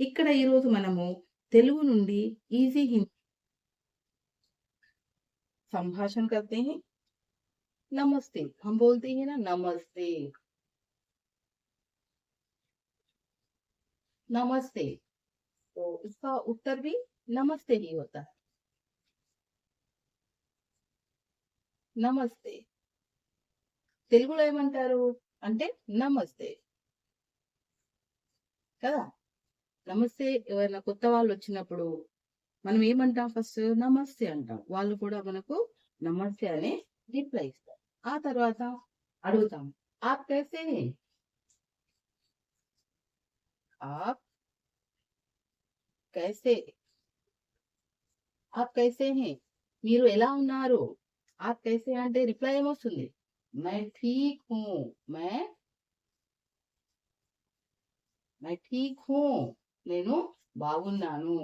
ఇక్కడ ఈరోజు మనము తెలుగు నుండి ఈజీ హింदी संभाषण करते हैं। नमस्ते हम बोलते हैं ना, नमस्ते नमस्ते। तो इसका उत्तर भी नमस्ते ही होता है। నమస్తే తెలుగులో ఏమంటారు అంటే నమస్తే కదా। నమస్తే ఎవరైనా కొత్త వాళ్ళు వచ్చినప్పుడు మనం ఏమంటాం, ఫస్ట్ నమస్తే అంటాం, వాళ్ళు కూడా మనకు నమస్తే అని రిప్లై ఇస్తారు। ఆ తర్వాత అడుగుతాం, ఆప్ కైసే హై, ఆప్ కైసే, ఆప్ కైసే హై, మీరు ఎలా ఉన్నారు। ఆప్ కైసే అంటే రిప్లై ఏమొస్తుంది, మై ఠీక్ హూ, మై ఠీక్ హూ, నేను బాగున్నాను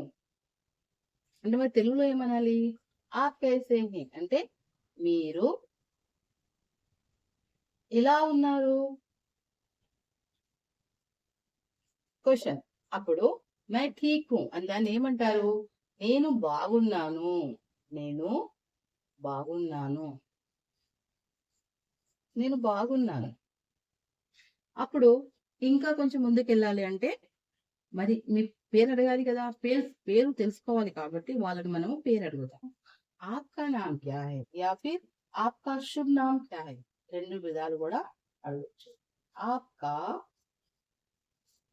అంటే మరి తెలుగులో ఏమనాలి, ఆప్ కైసే హై అంటే మీరు ఎలా ఉన్నారు క్వశ్చన్। అప్పుడు మై ఠీక్ హూ అని దాన్ని ఏమంటారు, నేను బాగున్నాను, నేను బాగున్నాను, నేను బాగున్నాను। అప్పుడు ఇంకా కొంచెం ముందుకెళ్ళాలి అంటే మరి మీ పేరు అడగాలి కదా, పేరు తెలుసుకోవాలి కాబట్టి వాళ్ళని మనము పేరు అడుగుతాం। ఆప్కా నామ్ క్యా హై యా ఫిర్ ఆప్కా శుభ్ నామ్ క్యా హై, రెండు విధాలు కూడా అడగచ్చు। ఆప్కా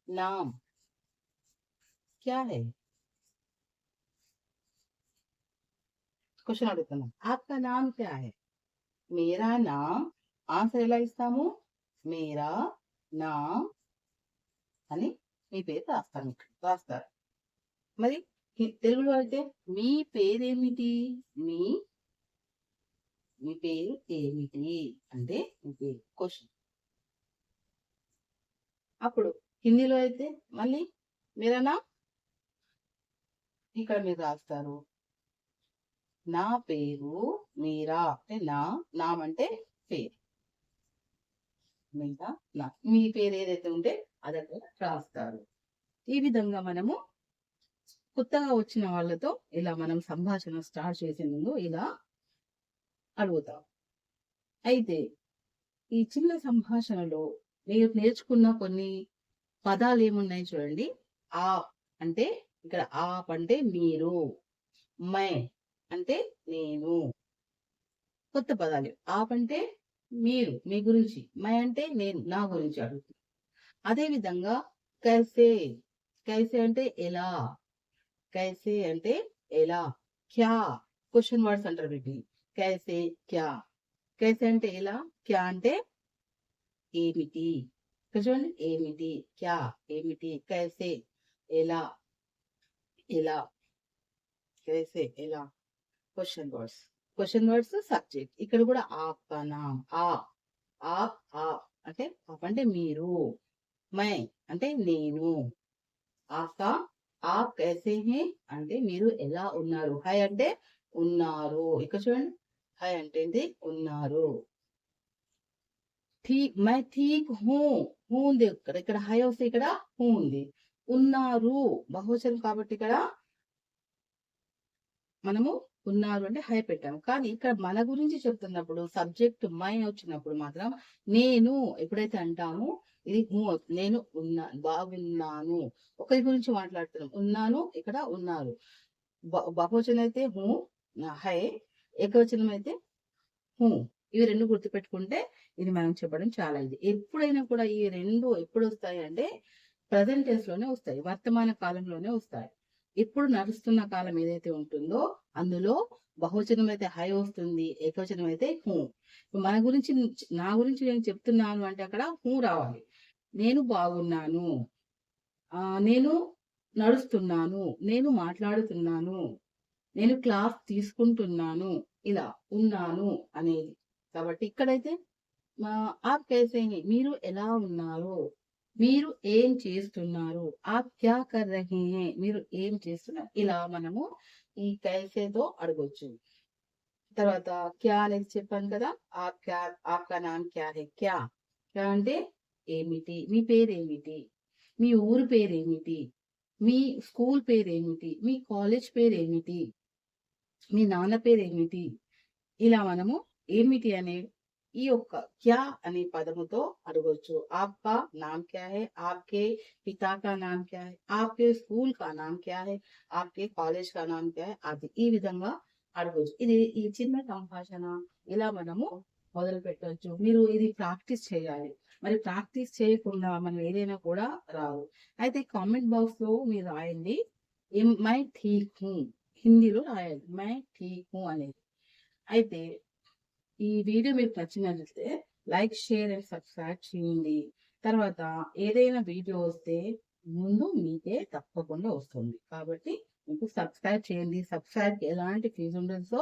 నామ్ క్యా హై, క్వశ్చన్ అడుగుతున్నాం, ఆప్కా నామ్ క్యా హై, మేరా నామ్, ఆన్సర్ ఎలా ఇస్తాము, మేరా నామ్ అని మీ పేరు రాస్తారు। మరి తెలుగులో అయితే మీ పేరేమిటి, మీ మీ పేరు ఏమిటి అంటే మీ పేరు క్వశ్చన్। అప్పుడు హిందీలో అయితే మళ్ళీ మేరా నామ్, ఇక్కడ మీరు రాస్తారు, నా పేరు మీరా అంటే నామ్ అంటే పేరు, మీరా నా, మీ పేరు ఏదైతే ఉంటే అది అక్కడ రాస్తారు। ఈ విధంగా మనము కొత్తగా వచ్చిన వాళ్ళతో ఇలా మనం సంభాషణ స్టార్ట్ చేసే ముందు ఇలా అడుగుతాం। అయితే ఈ చిన్న సంభాషణలో మీరు నేర్చుకున్న కొన్ని పదాలు ఏమున్నాయి చూడండి। ఆ అంటే ఇక్కడ ఆప్ అంటే మీరు, మై అంటే నేను, కొత్త పదాలు। ఆప్ అంటే మీరు మీ గురించి, మై అంటే నేను నా గురించి అడుగుతుంది। అదే విధంగా కైసే, కైసే అంటే ఎలా, కైసే అంటే ఎలా, క్యా క్వశ్చన్ వర్డ్స్ అంటారు వీటిని, కైసే క్యా, కైసే అంటే ఎలా, క్యా అంటే ఏమిటి, చూడండి ఏమిటి, క్యా ఏమిటి, కైసే ఎలా, ఎలా, కైసే ఎలా, క్వశ్చన్ వర్డ్స్ సబ్జెక్ట్। ఇక్కడ కూడా ఆప్కా నామ్, ఆప్ అంటే ఆప్ అంటే మీరు, మై అంటే నేను, ఆప్కా ఆప్ కైసే హై అంటే మీరు ఎలా ఉన్నారు, హై అంటే ఉన్నారు, ఇక్కడ చూడండి హై అంటే ఏంటి ఉన్నారు, మై ఠీక్ హూ, హూ ఉంది ఇక్కడ హై వస్తే ఇక్కడ హూ ఉంది, ఉన్నారు బహువచనం కాబట్టి ఇక్కడ మనము ఉన్నారు అంటే హై పెట్టాము। కానీ ఇక్కడ మన గురించి చెప్తున్నప్పుడు సబ్జెక్ట్ మై వచ్చినప్పుడు మాత్రం నేను ఎప్పుడైతే అంటామో ఇది హూ, నేను బాగున్నాను, ఒకరి గురించి మాట్లాడుతున్నాం, ఉన్నాను ఇక్కడ ఉన్నారు, బహువచనం అయితే హూ హై, ఏకవచనం అయితే హూ, ఇవి రెండు గుర్తుపెట్టుకుంటే ఇది మనం చెప్పడం చాలా ఇది। ఎప్పుడైనా కూడా ఈ రెండు ఎప్పుడు వస్తాయి అంటే ప్రజెంట్ టెన్స్ లోనే వస్తాయి, వర్తమాన కాలంలోనే వస్తాయి। ఇప్పుడు నడుస్తున్న కాలం ఏదైతే ఉంటుందో అందులో బహువచనం అయితే హై వస్తుంది, ఏకవచనం అయితే హూ। మన గురించి నా గురించి నేను చెప్తున్నాను అంటే అక్కడ హూ రావాలి, నేను బాగున్నాను, నేను నడుస్తున్నాను, నేను మాట్లాడుతున్నాను, నేను క్లాస్ తీసుకుంటున్నాను, ఇలా ఉన్నాను అనేది। కాబట్టి ఇక్కడైతే ఆప్ కైసే హై మీరు ఎలా ఉన్నారు, మీరు ఏం చేస్తున్నారు, ఆప్ క్యా కర్ రహే హై మీరు ఏం చేస్తున్నారు, ఇలా మనము ఈ కైసేతో అడగొచ్చు। తర్వాత క్యా అనేది చెప్పాను కదా, ఆప్ క్యా, ఆప్కా నామ్ క్యా హై, క్యా క్యా అంటే ఏమిటి, మీ పేరు ఏమిటి, మీ ఊరు పేరు ఏమిటి, మీ స్కూల్ పేరేమిటి? మీ కాలేజ్ పేరేమిటి? మీ నాన్న పేరేమిటి? ఇలా మనము ఏమిటి అనే ఈ యొక్క క్యా అనే పదముతో అడగొచ్చు. ఆప్‌కా నామ్ క్యా హై? ఆప్‌కే పితా కా నామ్ క్యా హై? ఆప్‌కే స్కూల్ కా నామ్ క్యా హై? ఆప్‌కే కాలేజ్ కా నామ్ క్యా హై? అది. ఈ విధంగా అడగొచ్చు. ఇది ఈ చిన్న సంభాషణ ఇలా మనము మొదలుపెట్టొచ్చు. మీరు ఇది ప్రాక్టీస్ చేయాలి. మరి ప్రాక్టీస్ చేయకుండా మనం ఏదైనా కూడా రాదు. అయితే కామెంట్ బాక్స్‌లో మీరు రాయండి. మై ఠీక్ హూ హిందీలో రాయాలి. మై ఠీక్ హూ అనేది. అయితే ఈ వీడియో మీకు నచ్చినట్లయితే లైక్, షేర్ అండ్ సబ్స్క్రైబ్ చేయండి. తర్వాత ఏదైనా వీడియో వస్తే ముందు మీకే తప్పకుండా వస్తుంది. కాబట్టి మీకు సబ్స్క్రైబ్ చేయండి. సబ్స్క్రైబ్‌కి ఎలాంటి ఫీజ్ ఉండదు. సో